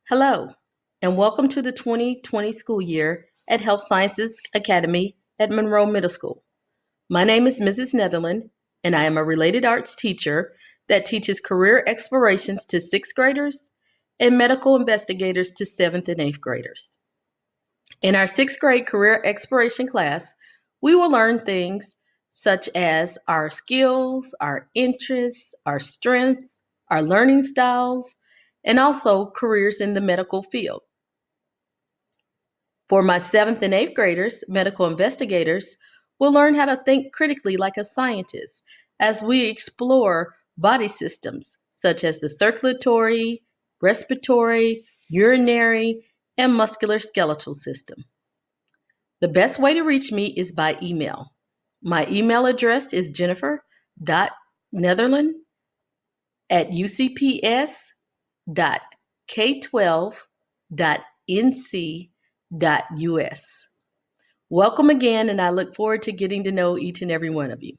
Hello, and welcome to the 2020 school year at Health Sciences Academy at Monroe Middle School. My name is Mrs. Netherland, and I am a related arts teacher that teaches career explorations to sixth graders and medical investigators to seventh and eighth graders. In our sixth grade career exploration class, we will learn things such as our skills, our interests, our strengths, our learning styles, and also careers in the medical field. For my seventh and eighth graders, medical investigators, will learn how to think critically like a scientist as we explore body systems such as the circulatory, respiratory, urinary, and musculoskeletal system. The best way to reach me is by email. My email address is jennifer.netherland@ucps.k12.nc.us. Welcome again, and I look forward to getting to know each and every one of you.